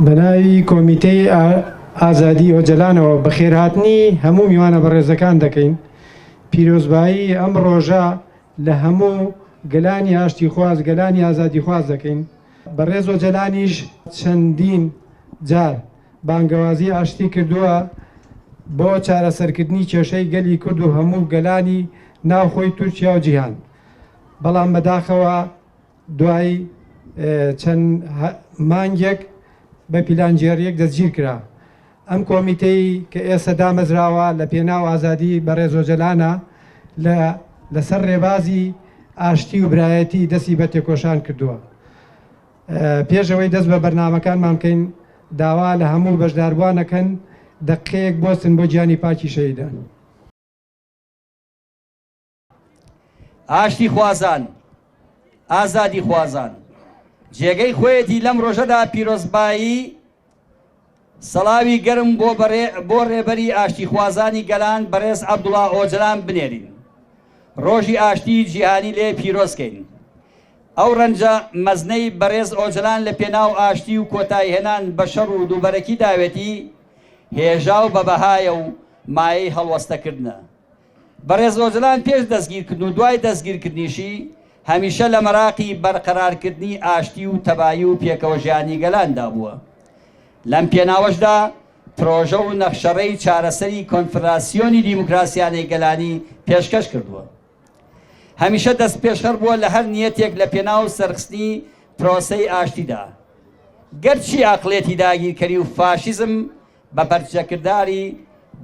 بەناوی کۆمیتەی ئازادی ئۆجالانەوە بەخێرهاتنی هەموو میوانە بەڕێزەکان دەکەین. پیرۆزبایی ئەم ڕۆژە لە هەموو گەلانی ئاشتی خواز گەلانی ئازادی خواز دەکەین. بەڕێز ئۆجالانیش چەندین جار بانگەوازی ئاشتی کردووە بۆ چارەسەرکردنی کێشەی گەلی کورد و هەموو گەلانی ناوخۆی تورکیا و جیهان. بەڵام بەداخەوە دوای چەند مانگێک بە پیلانجێریەک دەستگیر کرا. ئەم کۆمیتەی کە ئێستا دامەزراوە لە پێناو ئازادی بەڕێز ئۆجالانە لەسەر ڕێبازی ئاشتی و برایەتی دەستی بە تێکۆشان کردووە. پێشەوەی دەست بە بەرنامەکانمان بکەین داوا لە هەموو بەشداربووانەکەن دەقەیەک بۆستن بۆ گیانی پاکی شەهیدان. ئاشتی خوازان، ئازادی خوازان، جێگەی خۆیەتی لەم ڕۆژەدا پیرۆزبایی سەڵاوی گەرم بۆ ڕێبەری ئاشتی خوازانی گەلان بەڕێز عەبدوڵڵا ئۆجالان بنێرین. ڕۆژی ئاشتی جیهانی لێ پیرۆزکەین. ئەو ڕەنجە مەزنەی بەڕێز ئۆجالان لە پێناو ئاشتی و کۆتایهێنان بە شەڕ و دووبەرەکی داوێتی هێژا و بەبەهایە و مایەی هەڵوەستەکردنە. بەڕێز ئۆجالان پێش دەستگیرکردن و دوای دەستگیرکردنیشی هەمیشە لە مەراقی بەرقەرارکردنی ئاشتی و تەبایی و پێکەوە ژیانی گەلاندا بووە. لەم پێناوەشدا پرۆژە و نەخشەڕەی چارەسەری کۆنفدراسیۆنی دیموکراسیانەی گەلانی پێشکەش کردووە. هەمیشە دەست پێشخەر بووە لە هەر نیەتێک لە پێناو سەرخستنی پرۆسەی ئاشتیدا. گەرچی عەقڵێتی داگیرکەری و فاشیزم بە بەرجەکرداری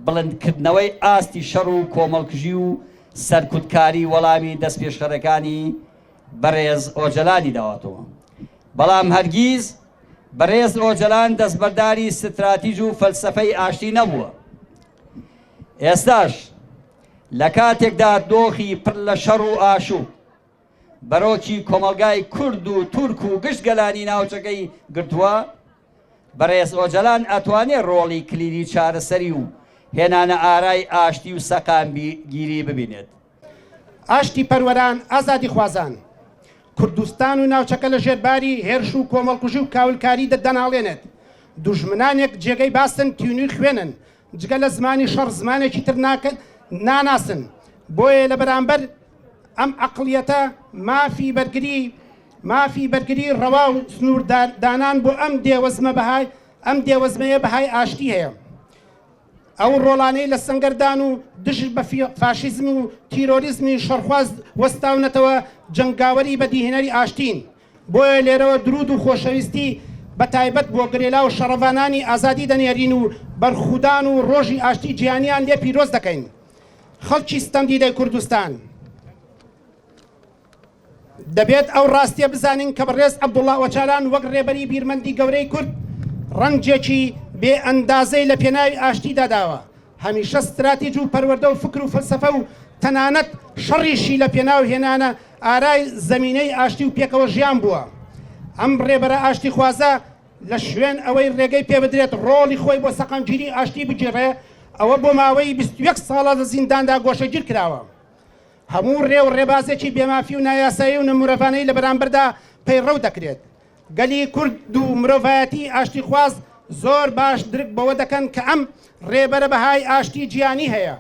بڵندکردنەوەی ئاستی شەڕ و کۆمەڵکژی و سەرکوتکاری وەڵامی دەست پێشخەرەکانی بەڕێز ئۆجالانی داواتەوە. بەڵام هەرگیز بەڕێز ئۆجالان دەستبەرداری ستراتیژ و فەلسەفەی ئاشتی نەبووە. ئێستاش لە کاتێکدا دۆخی پڕ لە شەڕ و ئاشوب بەرۆکی کۆمەلگای کورد و تورک و گشت گەلانی ناوچەکەی گرتووە، بەڕێز ئۆجالان ئەتوانێت ڕۆڵی کلیدی چارەسەری و هێنانە ئارای ئاشتی و سەقامگیری ببینێت. ئاشتی پەروەران، ئازادی خوازان، کوردستان و ناوچەکە لە ژێرباری هێرش و کۆمەڵکوژی و کاولکاری دەدەناڵێنێت. دوژمنانێک جێگەی باستن تیونوی خوێنن، جگە لە زمانی شەڕ زمانێکی تر ناناسن. بۆیە لە بەرامبەر ئەم عەقڵیەتە مافی بەرگری ڕەوا و سنووردانان بۆ ئەم دێوەزمەیە بەهای ئاشتی هەیە. ئەو ڕۆڵانەی لە سەنگەردان و دژ بە فاشیزم و تیرۆریزمی شەڕخواز وەستاونەتەوە جەنگاوەری بەدیهێنەری ئاشتین. بۆیە لێرەوە درود و خۆشەویستی بە تایبەت بۆ گرێلا و شەڕەوانانی ئازادی دەنێرین و بەرخودان و ڕۆژی ئاشتی جیهانیان لێ پیرۆز دەکەین. خەڵکی ستەمدیدەی کوردستان دەبێت ئەو ڕاستیە بزانین کە بەڕێز عەبدوڵڵا ئۆجالان وەک ڕێبەری بیرمەندی گەورەی کورد ڕەنجێکی بێ ئەندازەی لە پێناوی ئاشتیدا داوە. هەمیشە استراتیژ و پەروەردە و فکر و فەلسەفە و تەنانەت شەڕیشی لە پێناو هێنانە ئارای زەمینەی ئاشتی و پێکەوە ژیان بووە. ئەم ڕێبەرە ئاشتی خوازە لە شوێن ئەوەی ڕێگەی پێ بدرێت ڕۆڵی خۆی بۆ سەقامگیری ئاشتی بگیڕێ، ئەوە بۆ ماوەی 21 ساڵە لە زینداندا گۆشەگیر کراوە. هەموو ڕێ و ڕێبازێکی بێمافی و نایاسایی و نەمورەوانەی لە بەرامبەردا پەیڕەو دەکرێت. گەلی کورد و مرۆڤایەتی ئاشتی خواز زۆر باش درک بەوە دەکەن کە ئەم ڕێبەرە بەهای ئاشتی جیهانی هەیە.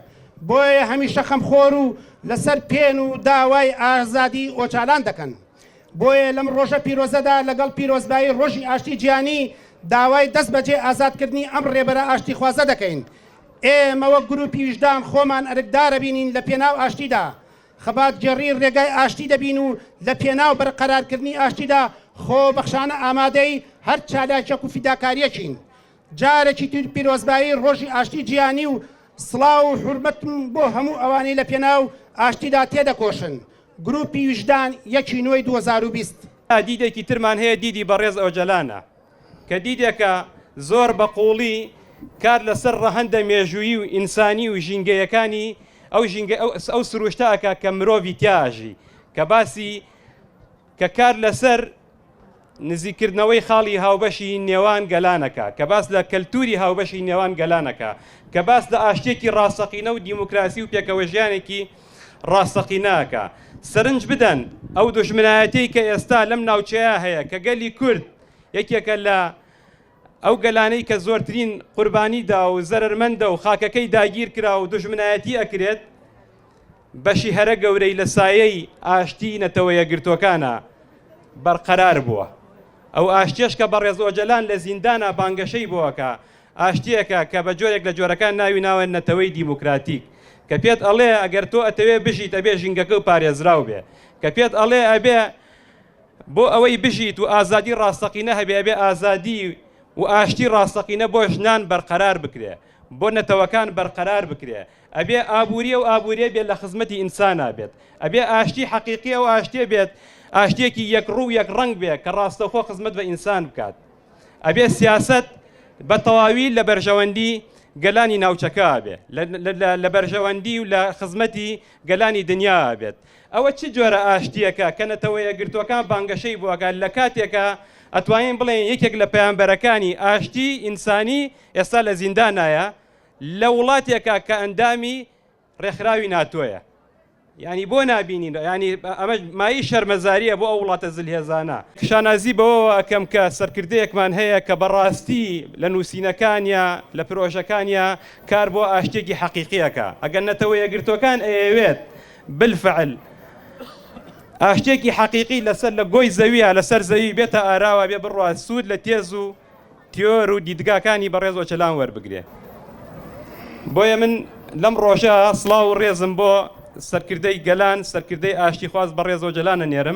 بۆیە هەمیشە خەمخۆر و لەسەر پێن و داوای ئازادی ئۆجالان دەکەن. بۆیە لەم ڕۆژە پیرۆزەدا لەگەڵ پیرۆزبایی ڕۆژی ئاشتی جیهانی داوای دەست بەجێ ئازادکردنی ئەم ڕێبەرە ئاشتی خوازە دەکەین. ئێمەوە گروپی ویژدان خۆمان ئەرکدارە بینین لە پێناو ئاشتیدا. خەبات گێڕی ڕێگای ئاشتی دەبین و لە پێناو بەرقەرارکردنی ئاشتیدا خۆ بەخشانە ئامادەی هەر چالاکێک و فیداکاریەکین. جارێکی تر پیرۆزبایی ڕۆژی ئاشتی جیهانی و سڵاو و حورمەتم بۆ هەموو ئەوانەی لە پێناو ئاشتیدا تێدەکۆشن. گروپی ویژدان 1/9/2020. دیدێکی ترمان هەیە، دیدی بەڕێز ئۆجالانە کە دیدێکە زۆر بەقوڵی کار لەسەر ڕەهەندە مێژوویی و ئینسانی و ژینگەیەکانی ئەو سروشتاکە کە مرۆڤی تیاژی، کە باسی کە کار لەسەر نزیکردنەوەی خاڵی هاوبەشی نێوان گەلانەکە، کە باس لە کەلتوری هاوبەشی نێوان گەلانەکە، کە باس لە ئاشتێکی ڕاستەقینە و دیموکراسی و پێکەوە ژیانێکی ڕاستەقینەکە. سەرنج بدەن ئەو دوژمنایەتەی کە ئێستا لەم ناوچەیە هەیە کە گەلی کورد یەکێکە لە ئەو گەلانەی کە زۆرترین قوربانیدا و زەرمەندە و خاکەکەی داگیر کرا و دوژمنایەتی ئەکرێت بەشی هەرە گەورەی لە سایەی ئاشتی نەتەوە یەکگرتوەکانە بەرقەرار بووە. ئەو ئاشتیش کە بە ڕێز ئۆجەلان لە زیندانە بانگەشەی بووەکە ئاشتیەکە کە بە جۆرێک لە جۆرەکان ناوی ناوە نەتەوەی دیموکراتیک کە پێت ئەڵێ ئەگەر تۆ ئەتەوێ بژیت ئەبێ ژینگەکە و پارێزراو بێ کە پێت ئەڵێ ئەبێ بۆ ئەوەی بژیت و ئازادی ڕاستەقینە هەبێ ئەبێ ئازادی و ئاشتی ڕاستەقینە بۆ ژنان بەرقەرار بکرێ بۆ نەتەوەکان بەرقەرار بکرێ ئەبێ ئابووریە و ئابووریە بێت لە خزمەتی ئینسانە بێت ئەبێ ئاشتی حەقیقیە و ئاشتێ بێت ئاشتێکی یەک ڕوو یەک ڕەنگ بێ کە ڕاستەوخۆ خزمەت بە ئینسان بکات ئەبێ سیاست بە تەواوی لە بەرژەوەندی گەلانی ناوچەکە بێ لە بەرژەوەندی و لە خزمەتی گەلانی دنیا بێت ئەوە چ جۆرە ئاشتیەکە کە نەتەوە یەکگرتوەکان بانگەشەی بووەکە لە کاتێکە ئەتوانین بڵێن یەکێک لە پەیامبەرەکانی ئاشتی ئینسانی ئێستا لە زیندانایە لە وڵاتێکە کە ئەندامی ڕێکخراوی ناتۆیە ینی بۆ نابینین ینی ئەمە مای شەرمەزاریە بۆ ئەو وڵاتە زلهێزانە شانازی بەوە ئەکەم کە سەرکردەیەکمان هەیە کە بەڕاستی لە نووسینەکانیە لە پرۆژەکانیە کار بۆ ئاشتێکی حەقیقیەکە ئەگەر نەتەوە یەکگرتوەکان ئەیەوێت بالفعل ئاشتێکی حەقیقی لەسەر لە گۆی زەویە لەسەر زەوی بێتە ئاراوە بێ بڕوە سوود لە تێز و تیۆر و دیدگاکانی بەڕێز ئۆجەلان وەربگرێ بۆیە من لەم ڕۆژە سڵاو و ڕێزم بۆ سەرکردەی گەلان سەرکردەی ئاشتی خواست بەڕێز ئۆجەلانە نێرم